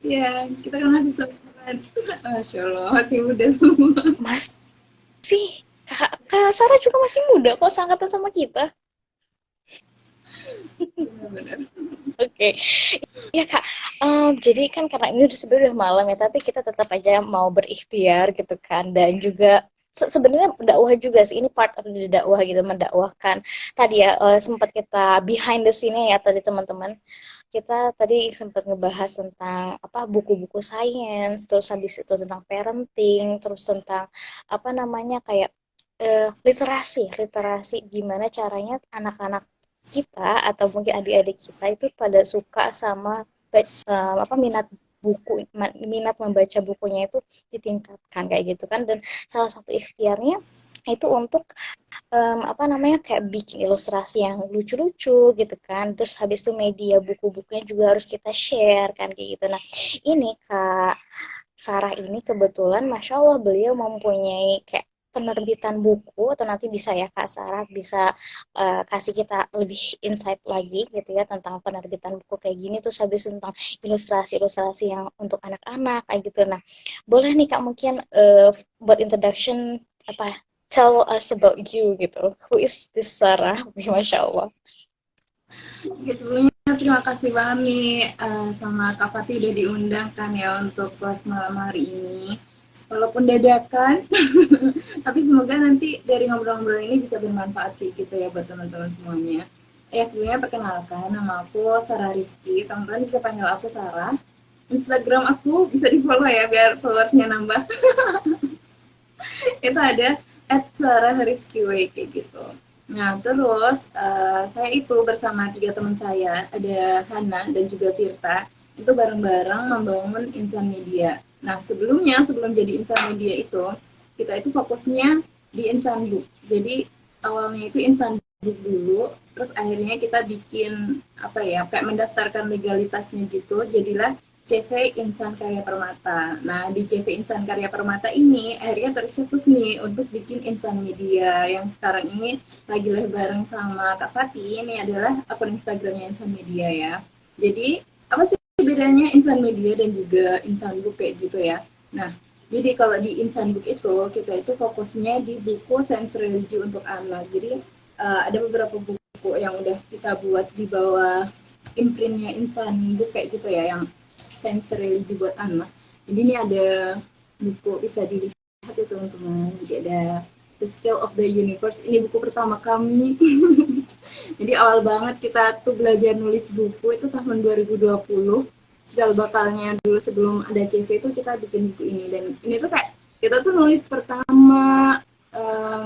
Iya, kita kan masih seumuran. Masya Allah, masih muda semua. Masih, Kak Sarah juga masih muda kok, seangkatan sama kita. Benar-benar. Oke, ya Kak, jadi kan karena ini udah sebenarnya udah malam ya, tapi kita tetap aja mau berikhtiar gitu kan, dan juga sebenarnya dakwah juga sih, ini part of the dakwah gitu, mendakwahkan. Tadi ya sempat kita behind the scene ya tadi teman-teman, kita tadi sempat ngebahas tentang apa buku-buku sains, terus habis itu tentang parenting, terus tentang apa namanya kayak literasi gimana caranya anak-anak kita atau mungkin adik-adik kita itu pada suka sama apa minat minat membaca bukunya itu ditingkatkan kayak gitu kan, dan salah satu ikhtiarnya itu untuk apa namanya kayak bikin ilustrasi yang lucu-lucu gitu kan, terus habis itu media buku-bukunya juga harus kita share kan kayak gitu. Nah ini Kak Sarah ini kebetulan Masya Allah beliau mempunyai kayak penerbitan buku, atau nanti bisa ya Kak Sarah bisa kasih kita lebih insight lagi gitu ya tentang penerbitan buku kayak gini, terus habis itu tentang ilustrasi-ilustrasi yang untuk anak-anak kayak gitu. Nah boleh nih Kak mungkin buat introduction apa, tell us about you gitu. Who is this Sarah? Masya Allah. Oke, sebelumnya terima kasih banget nih sama Kak Fatih udah diundang kan ya untuk kelas malam hari ini. Walaupun dadakan, tapi semoga nanti dari ngobrol-ngobrol ini bisa bermanfaat kayak gitu ya buat teman-teman semuanya. Ya sebelumnya perkenalkan, nama aku Sarah Rizky. Teman-teman bisa panggil aku Sarah. Instagram aku bisa di follow ya biar followersnya nambah. Itu ada @sarahrizkyw kayak gitu. Nah, terus saya itu bersama 3 teman saya, ada Hana dan juga Firta, itu bareng-bareng membangun Insan Media. Nah, sebelum jadi Insan Media itu, kita itu fokusnya di Insan Book. Jadi awalnya itu Insan Book dulu, terus akhirnya kita bikin apa ya, kayak mendaftarkan legalitasnya gitu, jadilah CV Insan Karya Permata. Nah, di CV Insan Karya Permata ini akhirnya tercetus nih untuk bikin Insan Media yang sekarang ini lagi live bareng sama Kak Fatih. Ini adalah akun Instagramnya Insan Media ya. Jadi, apa sih bedanya Insan Media dan juga Insan Book kayak gitu ya? Nah, jadi kalau di Insan Book itu, kita itu fokusnya di buku sains religi untuk anak. Jadi, ada beberapa buku yang udah kita buat di bawah imprintnya Insan Book kayak gitu ya, yang sensory buat anak. Jadi ini ada buku bisa dilihat ya teman-teman. Jadi ada The Scale of the Universe. Ini buku pertama kami. Jadi awal banget kita tuh belajar nulis buku itu tahun 2020. Gal bakalnya dulu sebelum ada CV itu kita bikin buku ini, dan ini tuh kayak kita tuh nulis pertama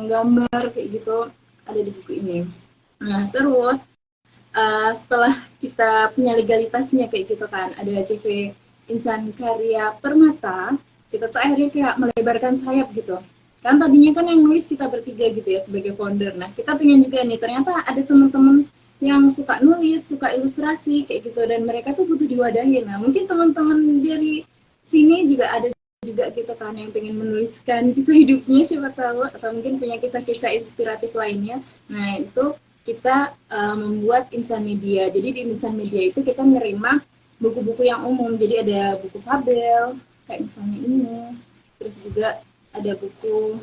gambar kayak gitu ada di buku ini. Nah terus setelah kita punya legalitasnya kayak gitu kan, ada CV Insan Karya Permata, kita tuh akhirnya kayak melebarkan sayap gitu. Kan tadinya kan yang nulis kita bertiga gitu ya sebagai founder. Nah kita pengen juga nih, ternyata ada teman-teman yang suka nulis, suka ilustrasi kayak gitu, dan mereka tuh butuh diwadahin. Nah mungkin teman-teman dari sini juga ada juga gitu kan yang pengen menuliskan kisah hidupnya siapa tahu, atau mungkin punya kisah-kisah inspiratif lainnya. Nah itu kita membuat Insan Media. Jadi di Insan Media itu kita menerima buku-buku yang umum. Jadi ada buku fabel, kayak misalnya ini. Terus juga ada buku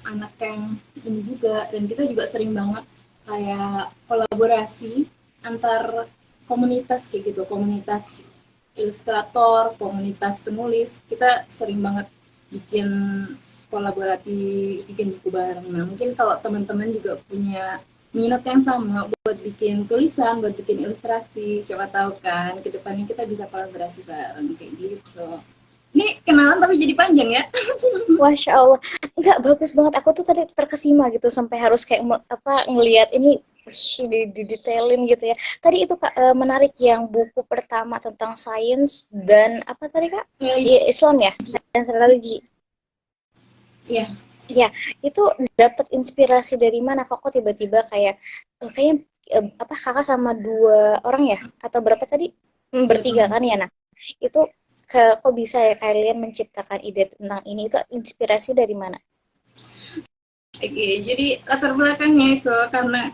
anak yang ini juga. Dan kita juga sering banget kayak kolaborasi antar komunitas kayak gitu. Komunitas ilustrator, komunitas penulis. Kita sering banget bikin kolaborasi, bikin buku bareng. Nah, mungkin kalau teman-teman juga punya minat yang sama buat bikin tulisan, buat bikin ilustrasi, siapa tahu kan kedepannya kita bisa kolaborasi bareng kayak gitu. Ini kenalan tapi jadi panjang ya. Masya Allah, enggak bagus banget. Aku tuh tadi terkesima gitu sampai harus kayak apa ngelihat ini di detailin gitu ya. Tadi itu Kak menarik yang buku pertama tentang sains dan apa tadi Kak? Iya, Islam ya, dan religi. Iya, Ya, itu dapat inspirasi dari mana? Kok tiba-tiba kayak kayaknya apa Kakak sama dua orang ya? Atau berapa tadi? dua Bertiga teman. kan ya. Nah, itu kok bisa ya kalian menciptakan ide tentang ini? Itu inspirasi dari mana? Oke, jadi latar belakangnya itu karena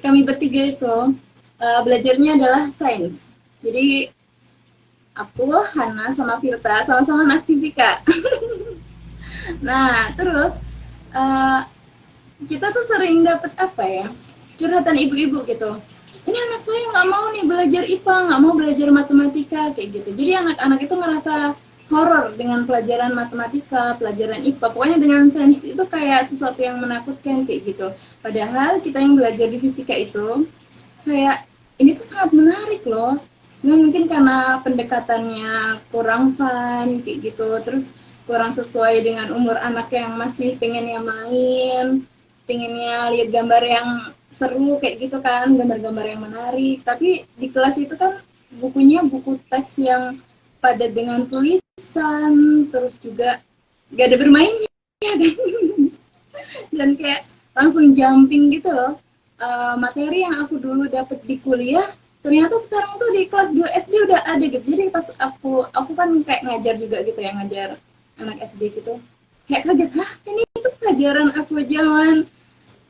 kami bertiga itu belajarnya adalah sains. Jadi Aku, Hana, sama Firta sama-sama anak fisika. Nah, terus eh, kita tuh sering dapet apa ya, curhatan ibu-ibu gitu. Ini anak saya nggak mau nih belajar IPA, nggak mau belajar matematika kayak gitu. Jadi anak-anak itu ngerasa horor dengan pelajaran matematika, pelajaran IPA. Pokoknya dengan sains itu kayak sesuatu yang menakutkan kayak gitu. Padahal kita yang belajar di fisika itu kayak ini tuh sangat menarik loh. Cuma mungkin karena pendekatannya kurang fun kayak gitu, terus kurang sesuai dengan umur anak yang masih pengennya main, pengennya lihat gambar yang seru kayak gitu kan, gambar-gambar yang menarik. Tapi di kelas itu kan bukunya buku teks yang padat dengan tulisan, terus juga gak ada bermainnya kan. Dan kayak langsung jumping gitu loh. Materi yang aku dulu dapet di kuliah ternyata sekarang tuh di kelas 2 SD udah ada gitu. Jadi pas aku kan kayak ngajar juga gitu ya, ngajar anak SD gitu, kayak kaget, hah ini itu pelajaran aku zaman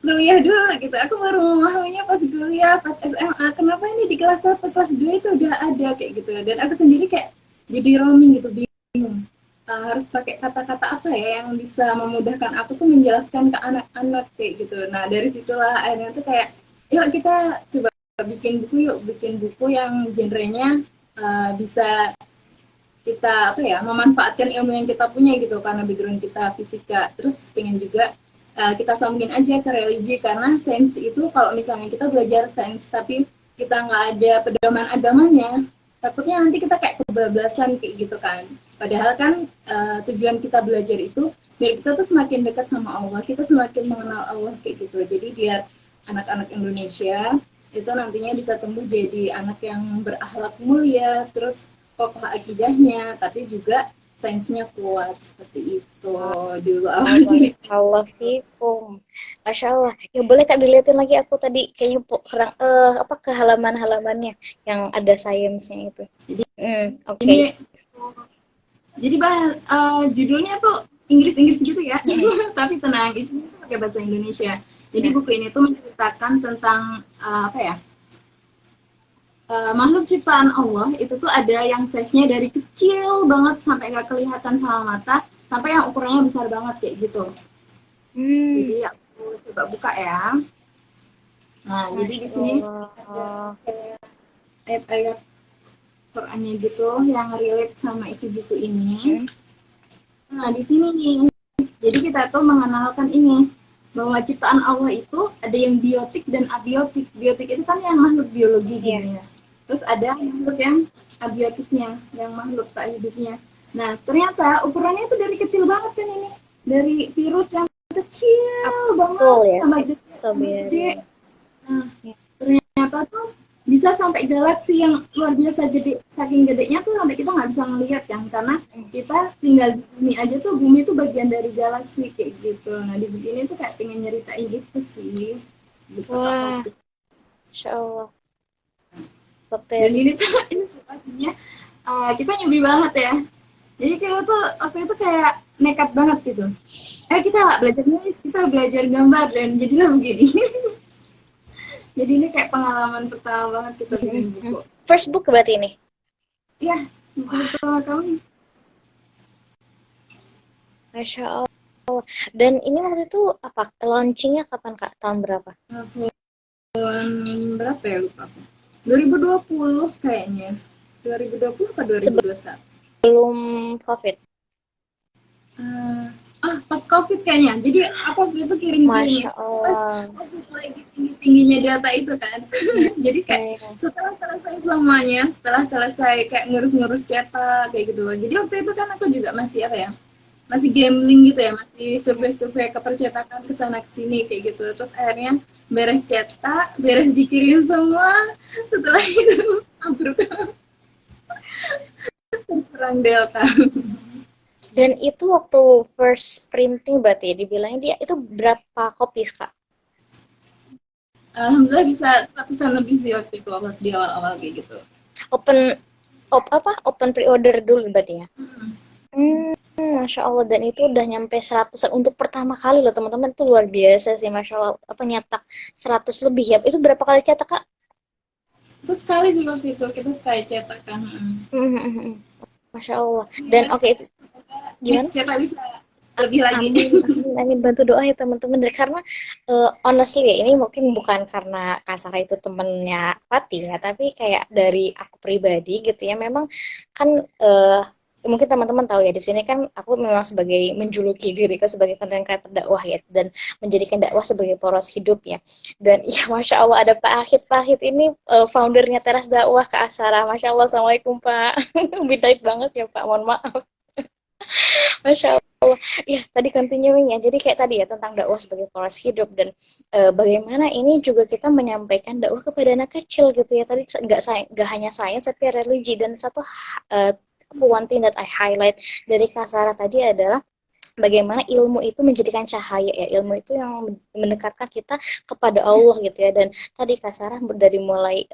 kuliah dulu gitu. Aku baru memahaminya pas kuliah, pas SMA, kenapa ini di kelas 1, kelas 2 itu udah ada kayak gitu. Dan aku sendiri kayak jadi roaming gitu, bingung. Harus pakai kata-kata apa ya yang bisa memudahkan aku tuh menjelaskan ke anak-anak kayak gitu. Nah, dari situlah akhirnya tuh kayak, yuk kita coba bikin buku yuk, bikin buku yang genrenya bisa kita apa ya, memanfaatkan ilmu yang kita punya gitu, karena background kita fisika. Terus pengen juga kita sambungin aja ke religi, karena sains itu kalau misalnya kita belajar sains tapi kita nggak ada pedoman agamanya, takutnya nanti kita kayak kebablasan kayak gitu kan. Padahal kan tujuan kita belajar itu biar kita tuh semakin dekat sama Allah, kita semakin mengenal Allah kayak gitu. Jadi biar anak-anak Indonesia itu nantinya bisa tumbuh jadi anak yang berakhlak mulia, terus kokoh akidahnya, tapi juga sainsnya kuat seperti itu dulu awal cerita. Allah fikum. Masya Allah. Ya boleh Kak dilihatin lagi, aku tadi kayaknya kurang apa ke halaman-halamannya yang ada sainsnya itu. Oke. Ini jadi judulnya tuh Inggris-Inggris gitu ya, tapi tenang, isinya tuh pakai bahasa Indonesia. Jadi buku ini tuh menceritakan tentang apa ya, makhluk ciptaan Allah itu tuh ada yang size-nya dari kecil banget sampai nggak kelihatan sama mata, sampai yang ukurannya besar banget kayak gitu. Jadi aku coba buka ya. Nah, jadi di sini ada kayak ayat-ayat Qurannya gitu yang relate sama isi buku ini. Nah, di sini nih, jadi kita tuh mengenalkan ini, bahwa ciptaan Allah itu ada yang biotik dan abiotik. Biotik itu kan yang makhluk biologi gitu ya. Terus ada makhluk yang abiotiknya, yang makhluk tak hidupnya. Nah, ternyata ukurannya itu dari kecil banget kan ini. Dari virus yang kecil banget sama gede. Nah, ternyata tuh bisa sampai galaksi yang luar biasa gede. Saking gedenya tuh sampai kita nggak bisa ngelihat kan, karena kita tinggal di bumi aja tuh, bumi itu bagian dari galaksi kayak gitu. Nah, di sini tuh kayak pengen nyeritain itu sih. Gitu. Wah, Insya Allah. Dan ini tuh ilustrasinya kita nyubi banget ya. Jadi kita tuh waktu itu kayak nekat banget gitu. Kita belajar nulis, kita belajar gambar, dan jadilah begini. Jadi ini kayak pengalaman pertama banget kita bikin buku. First book berarti ini? Iya, buku pertama kami. Masya Allah. Dan ini waktu itu apa? Launchingnya kapan Kak? Tahun berapa? Tahun berapa ya, lupa aku. 2020 kayaknya. 2020 atau 2021? Sebelum COVID. Pas COVID kayaknya. Jadi aku waktu itu kirim-kirim pas COVID lagi tinggi-tingginya data itu kan. Jadi kayak setelah selesai semuanya, setelah selesai kayak ngurus-ngurus cetak kayak gitu. Jadi waktu itu kan aku juga masih apa ya, masih gambling gitu ya, masih survei-survei ke percetakan kesana kesini kayak gitu. Terus akhirnya beres cetak, beres dikirim semua, setelah itu ambruk, terserang Delta. Dan itu waktu first printing berarti ya, dibilangnya dia itu berapa copies Kak? Alhamdulillah bisa 100-an lebih sih waktu itu, pas di awal-awal kayak gitu. Open pre-order dulu berarti ya? Masya Allah, dan itu udah nyampe 100-an untuk pertama kali loh teman-teman, itu luar biasa sih, Masya Allah. Nyetak 100 lebih ya, itu berapa kali cetak Kak? Itu sekali sih waktu itu kita sekali cetak kan. Masya Allah. Dan Ya, oke, itu gimana? next cetak bisa lebih lagi. Amin, amin, amin. Bantu doa ya teman-teman. Dan karena honestly ya, ini mungkin bukan karena Kasara itu temennya Fatih ya, tapi kayak dari aku pribadi gitu ya. Memang kan mungkin teman-teman tahu ya, di sini kan aku memang sebagai menjuluki diriku sebagai konten kreator dakwah ya, dan menjadikan dakwah sebagai poros hidup ya. Dan ya Masya Allah ada Pak Ahid. Pak Ahid ini foundernya Teras Dakwah ke Asara. Masya Allah, Assalamualaikum Pak. Bidait banget ya Pak, mohon maaf. Masya Allah. Iya, tadi continuing ya. Jadi kayak tadi ya tentang dakwah sebagai poros hidup, dan bagaimana ini juga kita menyampaikan dakwah kepada anak kecil gitu ya. Tadi nggak hanya sains tapi religi, dan satu one thing that I highlight dari Kasara tadi adalah bagaimana ilmu itu menjadikan cahaya ya, ilmu itu yang mendekatkan kita kepada Allah gitu ya. Dan tadi Kasara dari mulai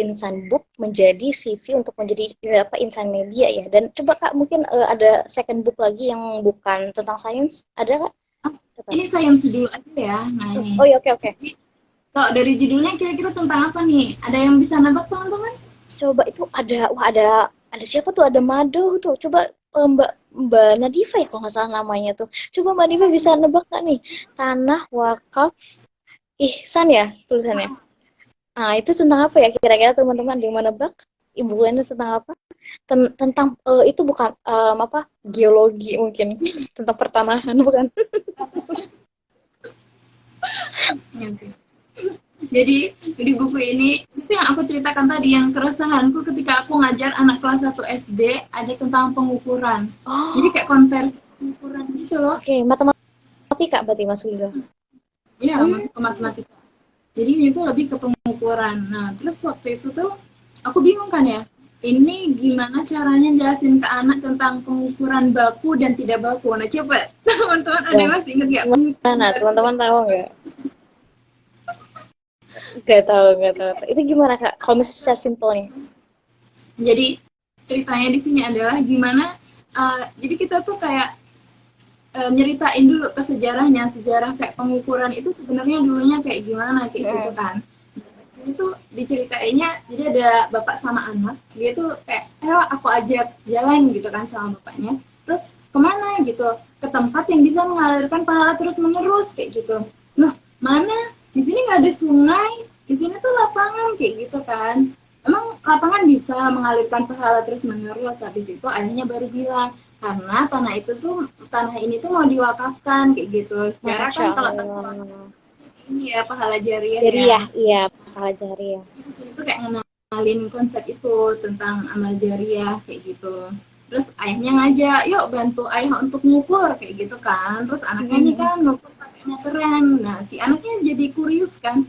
insan book menjadi CV untuk menjadi insan media ya. Dan coba Kak mungkin ada second book lagi yang bukan tentang sains, ada Kak? Ini sayang dulu aja ya. Nah ini. Oh ya, oke oke. Jadi, kalau dari judulnya kira-kira tentang apa nih? Ada yang bisa nebak teman-teman? Coba itu ada siapa tuh, ada Mado tuh, coba Mbak Nadifa ya kalau nggak salah namanya tuh. Coba Mbak Nadifa bisa nebak nggak nih? Tanah Wakaf Ihsan ya tulisannya. Nah, itu tentang apa ya kira-kira teman-teman, di mana nebak? Ibuannya tentang apa? Tentang itu bukan apa? Geologi mungkin. Tentang pertanahan bukan? Jadi di buku ini itu yang aku ceritakan tadi, yang keresahanku ketika aku ngajar anak kelas 1 SD ada tentang pengukuran. Jadi Oh, kayak konversi pengukuran gitu loh. oke. Matematika berarti masuk juga. Iya, masuk ke matematika. Jadi ini tuh lebih ke pengukuran. Nah, terus waktu itu tuh aku bingung kan ya. Ini gimana caranya jelasin ke anak tentang pengukuran baku dan tidak baku. Nah, coba teman-teman ada yang Ya. masih ingat nggak pengukuran Mana baku? teman-teman tahu nggak? Nggak tahu. Itu gimana Kak? Kalau misalnya secara simpelnya. Jadi ceritanya di sini adalah gimana jadi kita tuh kayak nyeritain dulu ke sejarahnya, sejarah kayak pengukuran itu sebenarnya dulunya kayak gimana kayak gitu kan. Ini tuh diceritainnya, jadi ada bapak sama anak, dia tuh kayak ayo aku ajak jalan gitu kan sama bapaknya, terus kemana gitu, ke tempat yang bisa mengalirkan pahala terus menerus kayak gitu. Loh mana, di sini nggak ada sungai, di sini tuh lapangan kayak gitu kan. Emang lapangan bisa mengalirkan pahala terus menerus. Habis itu ayahnya baru bilang karena tanah ini tuh mau diwakafkan kayak gitu. Secara Masya kan kalau Allah. ini ya pahala jariah ya. Jariah, iya, pahala jariah. Di sini tuh kayak ngenalin konsep itu tentang amal jariah kayak gitu. Terus ayahnya ngajak, yuk bantu ayah untuk ngukur kayak gitu kan. Terus anaknya nih kan ngukur pakai meteran. Nah si anaknya jadi kurius kan.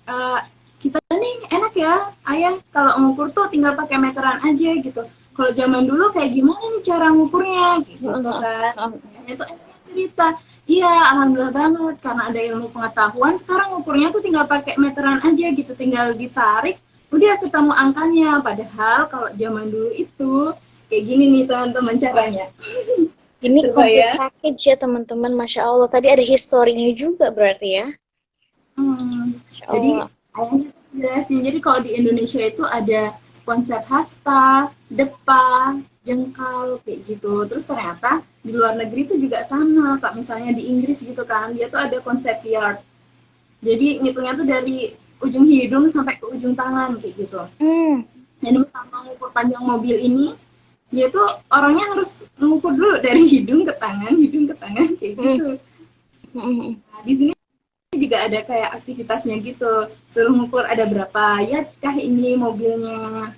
Eh, kita nih enak ya ayah kalau ngukur tuh tinggal pakai meteran aja gitu. Kalau zaman dulu kayak gimana nih cara ngukurnya gitu kan. Ayahnya tuh cerita, iya alhamdulillah banget karena ada ilmu pengetahuan sekarang ngukurnya tuh tinggal pakai meteran aja gitu, tinggal ditarik udah ketemu angkanya. Padahal kalau zaman dulu itu kayak gini nih teman-teman caranya. Ini Coba complete ya. package ya teman-teman, Masya Allah. Tadi ada historinya juga berarti ya. Masya Jadi Allah. ayahnya jelasin, jadi kalau di Indonesia itu ada konsep hasta, depa, jengkal kayak gitu. Terus ternyata di luar negeri itu juga sama, Kak. Misalnya di Inggris gitu kan, dia tuh ada konsep yard. Jadi ngitungnya tuh dari ujung hidung sampai ke ujung tangan kayak gitu. Jadi sama mengukur panjang mobil ini, dia tuh orangnya harus mengukur dulu dari hidung ke tangan kayak gitu. Nah, di sini juga ada kayak aktivitasnya gitu, suruh ngukur ada berapa yard kah ini mobilnya.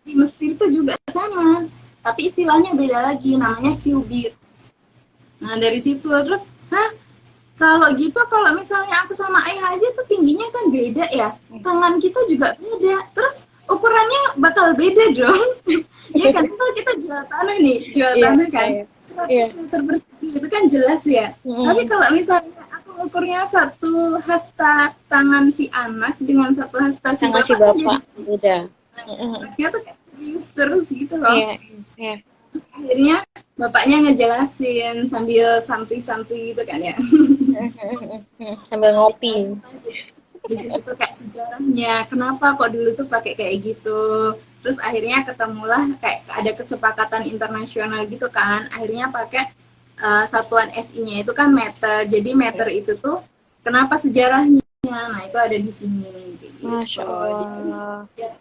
Di Mesir tuh juga sama, tapi istilahnya beda lagi, namanya cubit. Nah dari situ terus, kalau gitu kalau misalnya aku sama ayah aja tuh tingginya kan beda ya, tangan kita juga beda, terus ukurannya bakal beda dong. Ya kan, kalau kita jual tanah nih, tanah kan 100 meter persegi itu kan jelas ya. Tapi kalau misalnya aku ukurnya satu hasta tangan si anak dengan satu hasta si Tangan si bapak, kan bapak, jadi beda. anaknya tuh kayak terus gitu loh. Iya. Terus akhirnya bapaknya ngejelasin sambil santuy-santuy gitu kan ya. Sambil ngopi. Di situ tuh kayak sejarahnya, kenapa kok dulu tuh pakai kayak gitu. Terus akhirnya ketemulah kayak ada kesepakatan internasional gitu kan. Akhirnya pakai satuan SI-nya itu kan meter. Jadi meter itu tuh kenapa sejarahnya? Nah, itu ada di sini Masya gitu. Jadi Allah. ya,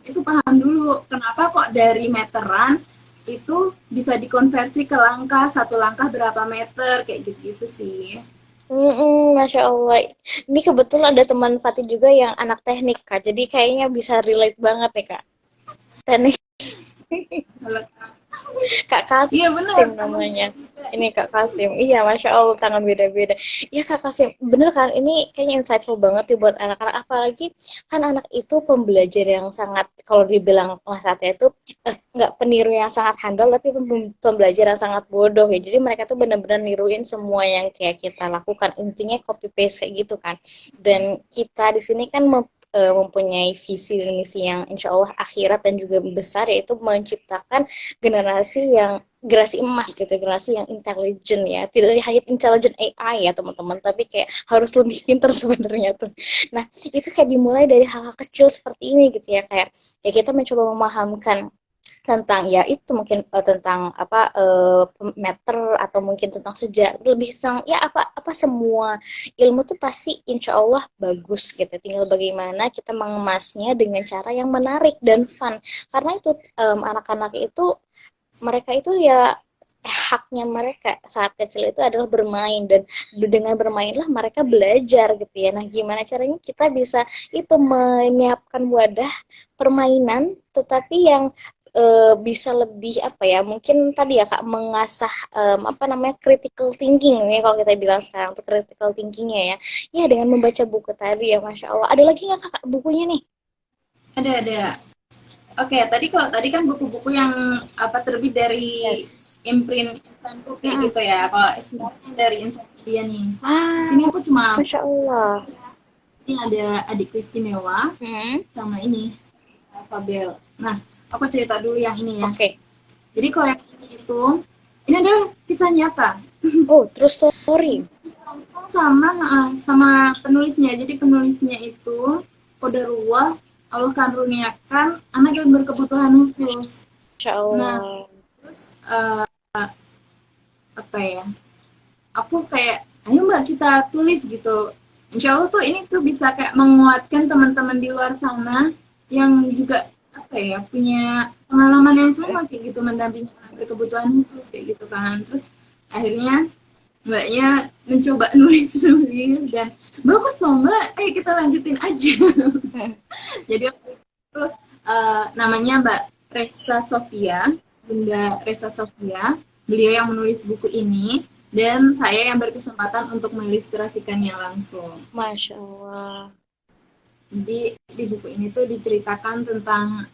itu paham dulu kenapa kok dari meteran itu bisa dikonversi ke langkah, satu langkah berapa meter kayak gitu-gitu sih. Masya Allah. Ini kebetulan ada teman Fatih juga yang anak teknik, Kak. Jadi kayaknya bisa relate banget ya, Kak. Teknik. Kalau Kak iya benar, Kasim tangan namanya. beda-beda. Ini Kak Kasim. Iya, Masya Allah, tangan beda-beda. Iya, Kak Kasim. Bener kan? Ini kayaknya insightful banget nih buat anak-anak. Apalagi kan anak itu pembelajar yang sangat, kalau dibilang Mas Ate itu, nggak peniru yang sangat handal, tapi pembelajar yang sangat bodoh ya. Jadi mereka tuh benar-benar niruin semua yang kayak kita lakukan. Intinya copy paste kayak gitu kan. Dan kita di sini kan mempunyai visi dan misi yang insya Allah akhirat dan juga besar, yaitu menciptakan generasi yang generasi emas gitu, generasi yang intelijen ya, tidak hanya intelijen AI ya teman-teman, tapi kayak harus lebih pintar sebenarnya tuh. Nah itu kayak dimulai dari hal-hal kecil seperti ini gitu ya, kayak ya kita mencoba memahamkan tentang ya itu mungkin tentang apa meter atau mungkin tentang sejarah, lebih tentang ya apa apa semua ilmu tuh pasti insya Allah bagus gitu, tinggal bagaimana kita mengemasnya dengan cara yang menarik dan fun, karena itu anak-anak itu mereka itu ya haknya mereka saat kecil itu adalah bermain, dan dengan bermainlah mereka belajar gitu ya. Nah, gimana caranya kita bisa itu menyiapkan wadah permainan tetapi yang bisa lebih apa ya, mungkin tadi ya Kak mengasah apa namanya critical thinking ya, kalau kita bilang sekarang tuh critical thinkingnya ya, ya dengan membaca buku tadi ya. Masya Allah, ada lagi nggak Kak bukunya nih? Ada. Oke, tadi kan buku-buku yang apa terbit dari Yes. imprint Insan Book kayak Mm-mm. gitu ya. Kalau sebenarnya dari Insan Media nih. Ah, Ini aku cuma Masya Allah. ini ada Adikku Istimewa Hmm. sama ini Fabel. Nah, aku cerita dulu yang ini ya. Oke. Jadi kalau yang ini adalah kisah nyata. Oh, true story. Sama sama penulisnya. Jadi penulisnya itu Qadarullah, Allah karuniakan anak yang berkebutuhan khusus. Masya Nah, Allah. terus apa ya? Aku kayak, ayo Mbak kita tulis gitu. Insya Allah tuh ini tuh bisa kayak menguatkan teman-teman di luar sana yang juga apa ya punya pengalaman yang sama kayak gitu mendampingi anak berkebutuhan khusus kayak gitu kan. Terus akhirnya Mbaknya mencoba nulis-nulis dan bagus loh Mbak, ayo kita lanjutin aja. Hmm. Jadi waktu itu namanya Mbak Resa Sofia, Bunda Resa Sofia. Beliau yang menulis buku ini dan saya yang berkesempatan untuk mengilustrasikannya langsung. Masya Allah. Jadi di buku ini tuh diceritakan tentang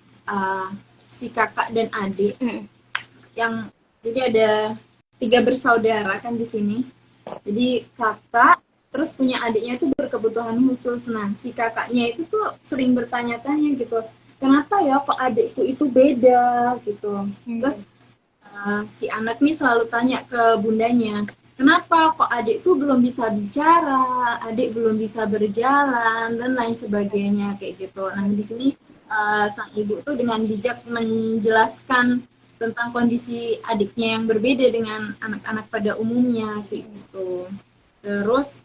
si kakak dan adik Hmm. yang jadi ada 3 bersaudara kan di sini. Jadi kakak terus punya adiknya itu berkebutuhan khusus. Nah, si kakaknya itu tuh sering bertanya-tanya gitu, kenapa ya kok adikku itu beda gitu. Terus si anak nih selalu tanya ke bundanya, kenapa kok adik tuh belum bisa bicara, adik belum bisa berjalan dan lain sebagainya kayak gitu. Nah, di sini sang ibu tuh dengan bijak menjelaskan tentang kondisi adiknya yang berbeda dengan anak-anak pada umumnya kayak gitu. Terus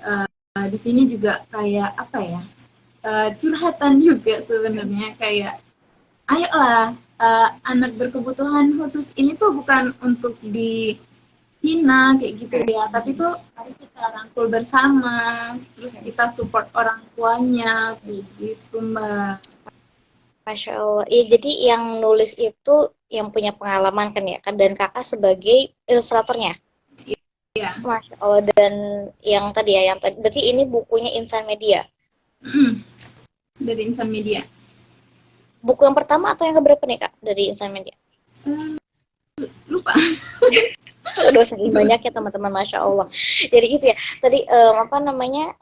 di sini juga kayak apa ya? Curhatan juga sebenarnya kayak ayolah anak berkebutuhan khusus ini tuh bukan untuk dihina kayak gitu ya, tapi tuh mari kita rangkul bersama, terus kita support orang tuanya kayak gitu Mbak. Masya Allah. Iya, jadi yang nulis itu yang punya pengalaman kan ya, kan, dan kakak sebagai ilustratornya. Ya. Masya Allah. Dan yang tadi ya, yang tadi berarti ini bukunya Insan Media. Dari Insan Media. Buku yang pertama atau yang keberapa nih Kak dari Insan Media? Lupa. Aduh, saking banyak ya teman-teman, Masya Allah. Jadi gitu ya, tadi apa namanya,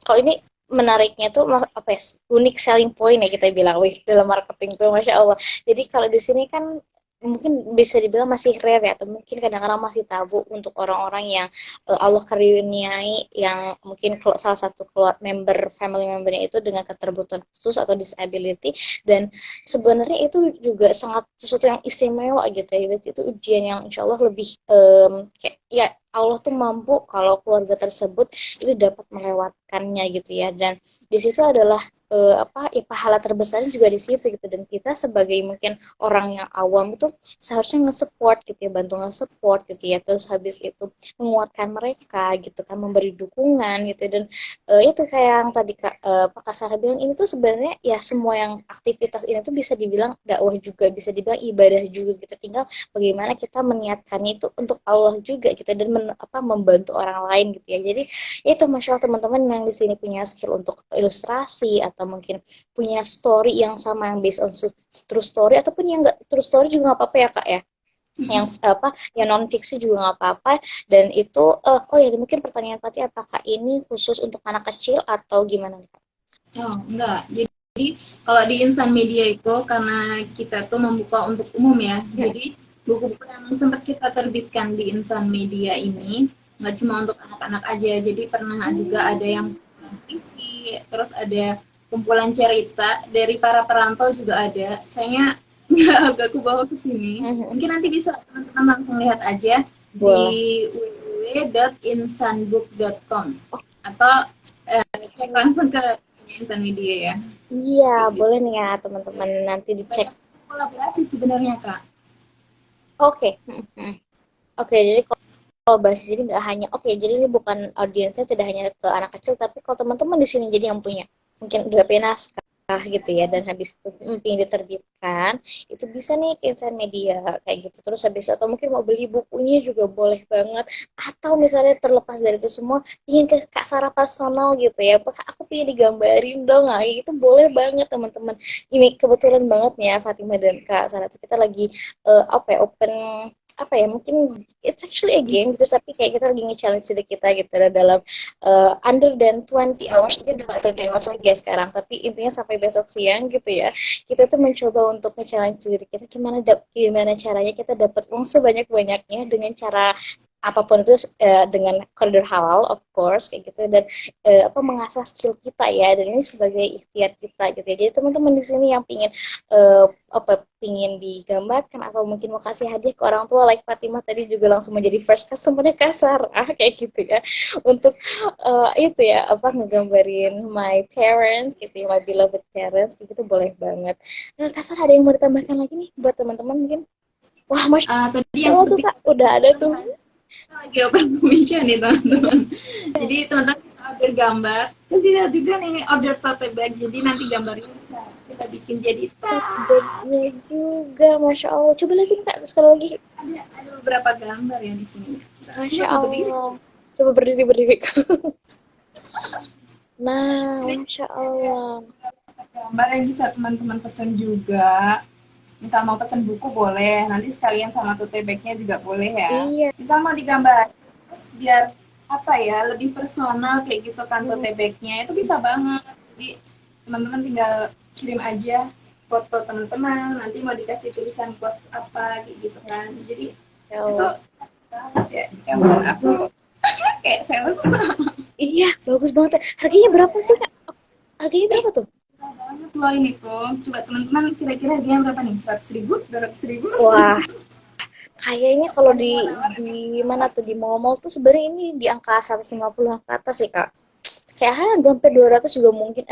kalau ini menariknya tuh apa ya, unique selling point ya kita bilang, wih dalam marketing tuh Masya Allah. Jadi kalau di sini kan mungkin bisa dibilang masih rare ya, atau mungkin kadang-kadang masih tabu untuk orang-orang yang Allah karuniai yang mungkin salah satu family membernya itu dengan keterbutuhan khusus atau disability, dan sebenarnya itu juga sangat sesuatu yang istimewa gitu ya. Berarti itu ujian yang insya Allah lebih kayak ya Allah tuh mampu kalau keluarga tersebut itu dapat melewatkannya gitu ya, dan di situ adalah apa ya, pahala terbesarnya juga di situ gitu, dan kita sebagai mungkin orang yang awam itu seharusnya nge-support gitu ya, bantu nge-support gitu ya, terus habis itu menguatkan mereka gitu kan, memberi dukungan gitu, dan itu kayak yang tadi Kak Sarah bilang, ini tuh sebenarnya ya semua yang aktivitas ini tuh bisa dibilang dakwah juga, bisa dibilang ibadah juga gitu, tinggal bagaimana kita meniatkannya itu untuk Allah juga gitu, dan membantu orang lain gitu ya. Jadi itu masya Allah teman-teman yang di sini punya skill untuk ilustrasi atau mungkin punya story yang sama yang based on true story, ataupun yang enggak true story juga nggak apa-apa ya Kak ya, yang yang non fiksi juga nggak apa-apa, dan itu oh ya mungkin pertanyaan Pati, apakah ini khusus untuk anak kecil atau gimana Kak? Oh enggak, jadi kalau di Insan Media itu karena kita tuh membuka untuk umum ya, jadi buku-buku yang sempat kita terbitkan di Insan Media ini nggak cuma untuk anak-anak aja, jadi pernah juga ada yang puisi, terus ada kumpulan cerita dari para perantau juga ada. Sayangnya agak aku bawa ke sini. Mungkin nanti bisa teman-teman langsung lihat aja di www.insanbook.com atau cek langsung ke Insan Media ya. Iya, boleh nih ya teman-teman nanti dicek. Kolaborasi sebenarnya Kak. Oke. Oke, jadi kalau bahas jadi nggak hanya jadi ini bukan audiensnya tidak hanya ke anak kecil, tapi kalau teman-teman di sini jadi yang punya mungkin udah punya naskah gitu ya, dan habis itu ingin diterbitkan, itu bisa nih ke Insan Media kayak gitu. Terus habis atau mungkin mau beli bukunya juga boleh banget, atau misalnya terlepas dari itu semua ingin ke Kak Sarah personal gitu ya, aku pengen digambarin dong, nah itu boleh banget teman-teman. Ini kebetulan banget nih ya Fatimah dan Kak Sarah, kita lagi open mungkin it's actually a game gitu, tapi kayak kita lagi nge-challenge diri kita gitu dalam under than 20 hours, mungkin udah 20 hours lagi ya sekarang, tapi intinya sampai besok siang gitu ya, kita tuh mencoba untuk nge-challenge diri kita gimana caranya kita dapat uang sebanyak-banyaknya dengan cara apapun itu, dengan koridor halal of course kayak gitu, dan mengasah skill kita ya, dan ini sebagai ikhtiar kita gitu ya. Jadi teman-teman di sini yang pingin pingin digambarkan atau mungkin mau kasih hadiah ke orang tua like Fatimah tadi, juga langsung menjadi first customer-nya Kak Sarah kayak gitu ya, untuk itu ya ngegambarin my parents gitu ya, my beloved parents kayak gitu, boleh banget. Kak Sarah, ada yang mau ditambahkan lagi nih buat teman-teman mungkin? Wah, tadi yang tuh Kak, udah ada tuh. Lagi open commission nih teman-teman. Jadi teman-teman bisa order gambar, terus bisa juga nih order tote bag, jadi nanti gambarnya bisa kita bikin jadi bagnya juga, masya Allah. Coba lagi Kak sekali lagi. Ada beberapa gambar ya di sini. Masya Allah. Coba berdiri. Nah, masya Allah. Gambar yang bisa teman-teman pesan juga. Misal mau pesan buku boleh, nanti sekalian sama tote bag-nya juga boleh ya. Iya. Misal mau digambar, terus biar lebih personal kayak gitu kan tote bag-nya, itu bisa banget. Jadi teman-teman tinggal kirim aja foto teman-teman, nanti mau dikasih tulisan quotes apa kayak gitu kan. Jadi itu banget ya, gambar aku kayak sales. Iya, bagus banget. Harganya berapa sih Kak? Harganya berapa tuh? Banget loh ini tuh. Coba teman-teman kira-kira dia berapa nih? 100.000? 200.000? Wah, kayaknya kalau di mana tuh, di mall-mall tuh sebenarnya ini di angka 150 ke atas sih Kak. Kayak hampir 200 juga mungkin.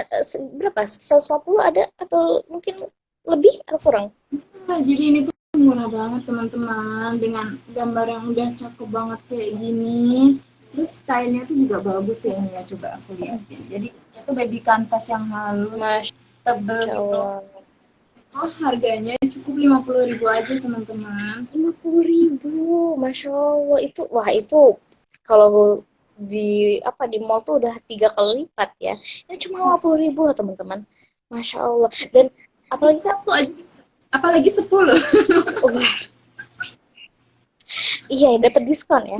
Berapa? 150 ada atau mungkin lebih atau kurang? Nah, jadi ini tuh murah banget teman-teman, dengan gambar yang udah cakep banget kayak gini. Terus kainnya tuh juga bagus ya ini ya, coba aku liatin. Jadi itu baby canvas yang halus, tebel gitu. Itu harganya cukup 50.000 aja teman-teman. 50.000, masya Allah. Itu kalau di mall tuh udah 3 kali lipat ya. Ini cuma 50.000 lah teman-teman, masya Allah. Dan apalagi satu aja bisa, apalagi 10. Wah, iya dapat diskon ya.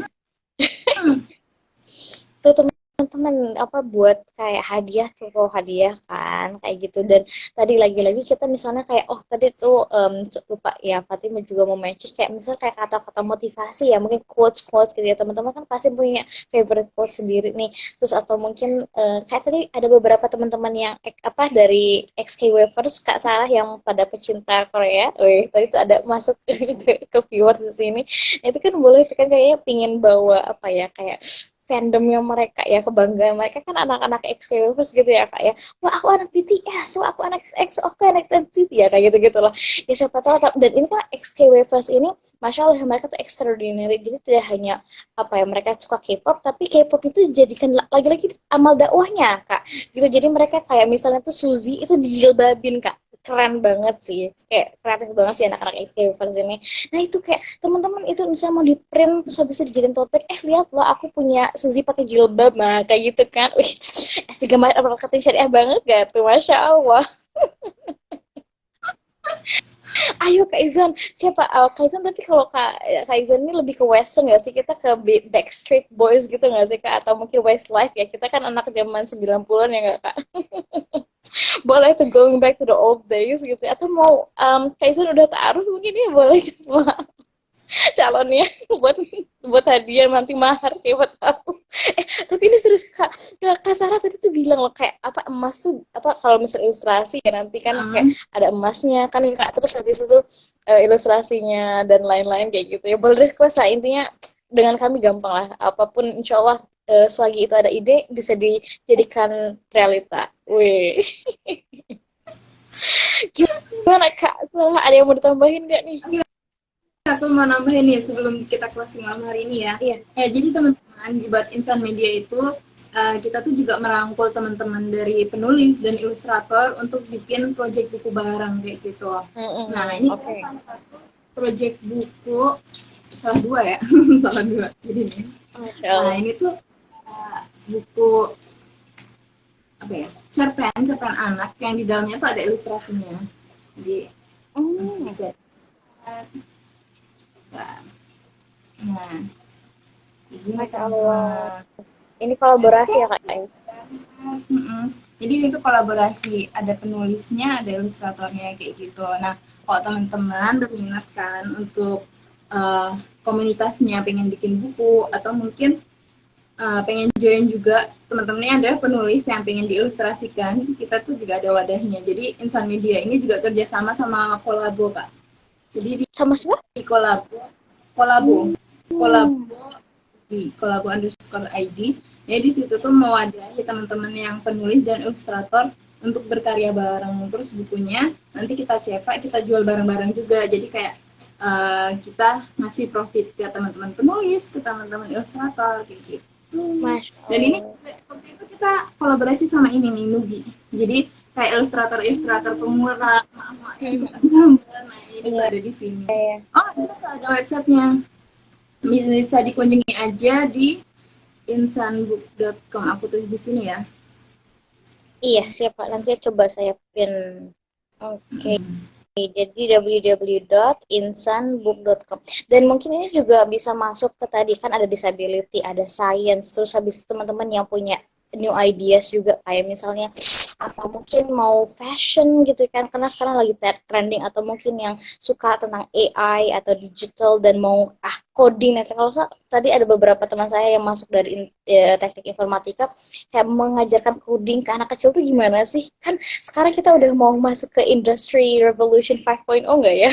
Tuh teman-teman buat kayak hadiah tuh, hadiah kan kan kayak gitu. Dan tadi lagi-lagi kita misalnya kayak oh tadi tuh lupa ya Fatima juga mau mention kayak misalnya kayak kata-kata motivasi ya mungkin quotes gitu ya, teman-teman kan pasti punya favorite quotes sendiri nih. Terus atau mungkin kayak tadi ada beberapa teman-teman yang apa dari XK Wavers Kak Sarah yang pada pecinta Korea, wih tadi itu ada masuk ke viewers di sini. Nah, itu kan boleh itu kan kayaknya pingin bawa apa ya kayak fandomnya mereka ya, kebanggaan mereka kan anak-anak XKWFers gitu ya kak ya, wah aku anak BTS, wah aku anak EXO, aku anak NCT ya kayak gitu gitu loh ya. Siapa tahu dan ini kan XKWFers ini masya Allah mereka tuh extraordinary, jadi tidak hanya apa ya mereka suka K-pop, tapi K-pop itu dijadikan lagi-lagi amal dakwahnya kak gitu. Jadi mereka kayak misalnya tuh Suzy itu dijilbabin kak, keren banget sih, kayak kreatif banget sih anak-anak XKWFers ini. Nah itu kayak teman-teman itu misalnya mau di print terus habis itu dijadiin topik, lihat loh aku punya Suzy pakai jilbab, nah kayak gitu kan. Wih, S3 marketing syariah banget gak tuh, masya Allah. Ayo Kak Izan, siapa Kak Izan, tapi kalau Kak Izan ini lebih ke western gak sih, kita ke Backstreet Boys gitu gak sih Kak, atau mungkin Westlife ya, kita kan anak zaman 90-an ya gak Kak. Boleh tuh going back to the old days gitu ya. Atau mau Kak Izan udah taruh mungkin ya boleh semua calonnya buat buat hadiah nanti mahar siapa tahu. Tapi ini serius Kak Sarah tadi tuh bilang loh kayak apa emas tuh apa kalau misal ilustrasi ya nanti kan kayak ada emasnya kan Kak, terus habis itu ilustrasinya dan lain-lain kayak gitu ya. Boleh request lah, intinya dengan kami gampang lah apapun insya Allah selagi itu ada ide bisa dijadikan realita. Wih. Gimana Kak? Ada yang mau ditambahin nggak nih? Aku mau nambahin nih sebelum kita closing malam hari ini ya. Iya. Jadi teman-teman buat Insan Media itu kita tuh juga merangkul teman-teman dari penulis dan ilustrator untuk bikin proyek buku bareng kayak gitu. Nah ini kan salah satu proyek buku salah dua ya, salah dua. Jadi nih, nah ini tuh buku apa ya, cerpen anak yang di dalamnya tuh ada ilustrasinya. Jadi bisa. Nah, ini kolaborasi ya Kak? Jadi ini tuh kolaborasi, ada penulisnya, ada ilustratornya kayak gitu. Nah, kalau teman-teman berminat kan untuk komunitasnya pengen bikin buku atau mungkin pengen join juga teman-temannya adalah penulis yang pengen diilustrasikan, kita tuh juga ada wadahnya. Jadi Insan Media ini juga kerjasama sama Kolabo Kak. Jadi sama siapa? Di kolabo di kolabo_id. Ya di situ tuh mewadahi teman-teman yang penulis dan ilustrator untuk berkarya bareng. Terus bukunya nanti kita cetak, kita jual bareng-bareng juga. Jadi kayak kita ngasih profit ke teman-teman penulis, ke teman-teman ilustrator kayak gitu. Dan ini waktu itu kita kolaborasi sama ini nih Nubi. Jadi kayak ilustrator pemula, mak-mak yang suka gambar, nah ini ada di sini. Oh, ada websitenya, bisa dikunjungi aja di insanbook.com. Aku tulis di sini ya. Iya, siapa nanti coba saya pin. Oke. Jadi www.insanbook.com. Dan mungkin ini juga bisa masuk ke tadi kan ada disability, ada science, terus habis itu teman-teman yang punya new ideas juga kayak misalnya apa mungkin mau fashion gitu kan karena sekarang lagi trending, atau mungkin yang suka tentang AI atau digital dan mau coding. Nah, kalau tadi ada beberapa teman saya yang masuk dari teknik informatika kayak mengajarkan coding ke anak kecil tuh gimana sih, kan sekarang kita udah mau masuk ke industry revolution 5.0 enggak ya.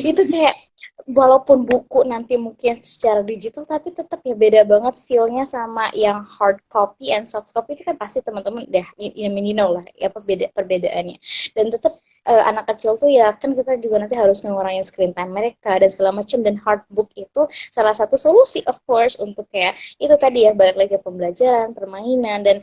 Itu kayak walaupun buku nanti mungkin secara digital tapi tetap ya beda banget feel-nya sama yang hard copy and soft copy. Itu kan pasti teman-teman udah you know lah ya perbedaannya. Dan tetap anak kecil tuh ya kan kita juga nanti harus ngurangin screen time mereka dan segala macam, dan hard book itu salah satu solusi of course untuk kayak itu tadi ya balik lagi ke pembelajaran, permainan. Dan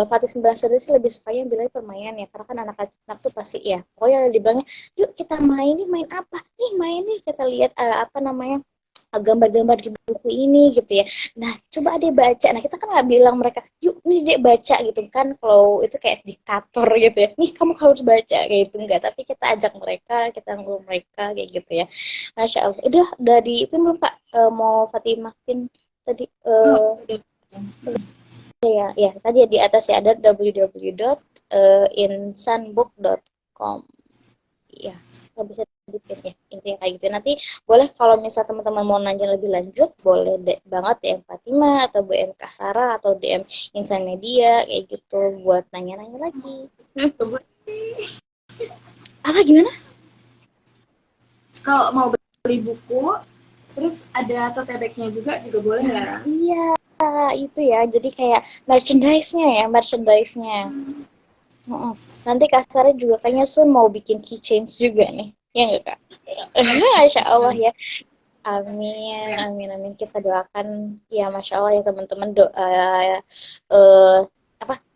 Fatih 19 sih lebih sukanya bilangnya permainan ya, karena kan anak-anak tuh pasti ya pokoknya dibilangnya yuk kita main nih, main apa nih, main nih kita lihat apa namanya gambar-gambar di buku ini gitu ya. Nah coba deh baca, nah kita kan nggak bilang mereka yuk nih deh baca gitu kan, kalau itu kayak diktator gitu ya, nih kamu harus baca kayak gitu, enggak, tapi kita ajak mereka, kita ngobrol mereka kayak gitu ya. Masya Allah. Udah dari itu belum Kak mau Fatimah pin tadi ya tadi di atas ya ada www.insanbook.com. Ya, nggak bisa dipin ya intinya kayak gitu. Nanti boleh kalau misal teman-teman mau nanya lebih lanjut, boleh banget DM Fatima atau DM Kasara atau DM Insan Media kayak gitu buat nanya-nanya lagi. Apa gimana? Kalau mau beli buku, terus ada tote bag-nya juga boleh ya? Iya, itu ya. Jadi kayak merchandise-nya ya, merchandise-nya. Nanti Kasarnya juga kayaknya Sun mau bikin keychains juga nih. Ya nggak, Kak? Masya Allah ya. Amin, amin, amin. Kita doakan ya, Masya Allah ya teman-teman,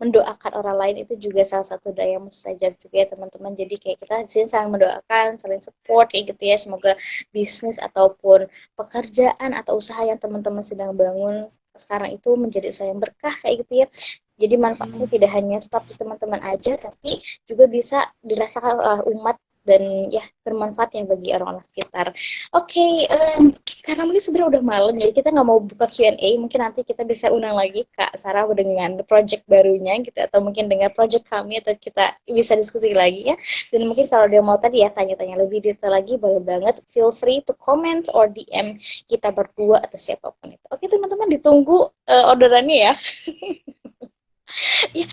mendoakan orang lain itu juga salah satu daya mustajab juga ya teman-teman. Jadi kayak kita di sini saling mendoakan, saling support kayak gitu ya. Semoga bisnis ataupun pekerjaan atau usaha yang teman-teman sedang bangun sekarang itu menjadi usaha yang berkah kayak gitu ya. Jadi manfaatnya tidak hanya stop di teman-teman aja, tapi juga bisa dirasakan oleh umat dan ya bermanfaat ya bagi orang-orang sekitar. Oke, karena mungkin sebenarnya udah malam, jadi kita nggak mau buka Q&A. Mungkin nanti kita bisa undang lagi Kak Sarah dengan project barunya gitu, atau mungkin dengan project kami, atau kita bisa diskusi lagi ya. Dan mungkin kalau dia mau tadi ya tanya-tanya lebih detail lagi, boleh banget feel free to comment or DM kita berdua atau siapapun itu. Oke teman-teman, ditunggu orderannya ya. Ya,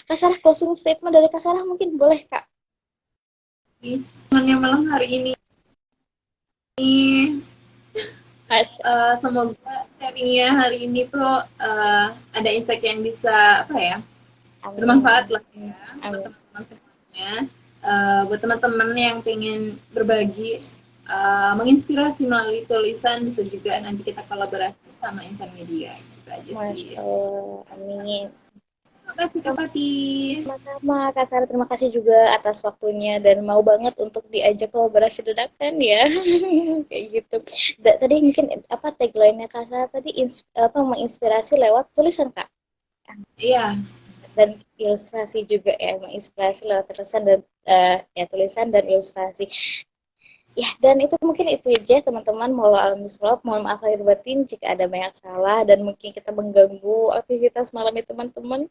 Kak Sarah, closing statement dari Kak Sarah mungkin boleh Kak. Temannya malam hari ini. Semoga sharingnya hari ini tuh ada insight yang bisa bermanfaat lah ya buat teman-teman semuanya. Buat teman-teman yang pengen berbagi, menginspirasi melalui tulisan, bisa juga nanti kita kolaborasi sama Insan Media. Gitu aja sih. Amin. Terima kasih Kak Pati. Sama-sama Kak Sarah, terima kasih juga atas waktunya dan mau banget untuk diajak kolaborasi dadakan ya. Kayak gitu. Tadi mungkin tagline-nya Kak Sarah tadi menginspirasi lewat tulisan Kak. Iya. Dan ilustrasi juga ya, menginspirasi lewat tulisan dan tulisan dan ilustrasi. Ya, dan itu mungkin itu aja teman-teman. Mohon maaf lahir batin jika ada banyak salah dan mungkin kita mengganggu aktivitas malam ini teman-teman.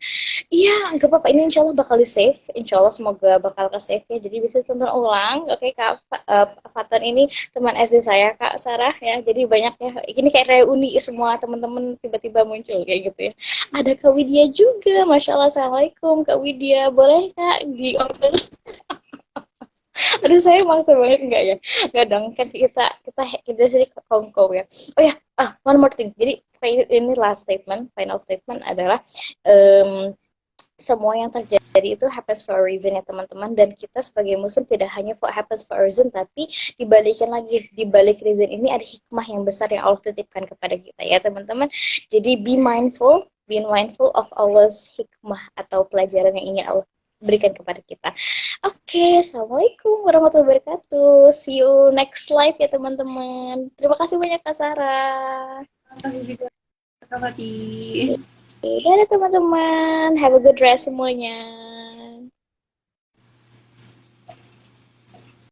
Iya, nggak apa-apa. Ini insya Allah bakal di-save. Insya Allah semoga bakal ke-save ya. Jadi bisa tonton ulang. Oke, Kak Fatan ini teman SD saya, Kak Sarah ya. Jadi banyak ya. Ini kayak reuni semua teman-teman tiba-tiba muncul kayak gitu ya. Ada Kak Widya juga. Masya Allah. Assalamualaikum Kak Widya. Boleh Kak di-order? Aduh saya maksa banget enggak ya? Enggak dong, kan kita sini kongko ya. Oh ya, one more thing. Jadi ini final statement adalah semua yang terjadi itu happens for a reason ya teman-teman, dan kita sebagai muslim tidak hanya happens for a reason, tapi dibalik reason ini ada hikmah yang besar yang Allah titipkan kepada kita ya teman-teman. Jadi be mindful of Allah's hikmah atau pelajaran yang ingin Allah berikan kepada kita. Oke, assalamualaikum warahmatullahi wabarakatuh. See you next live ya teman-teman. Terima kasih banyak Kak Sarah. Terima kasih juga Kak Fati. Dadah teman-teman. Have a good rest semuanya.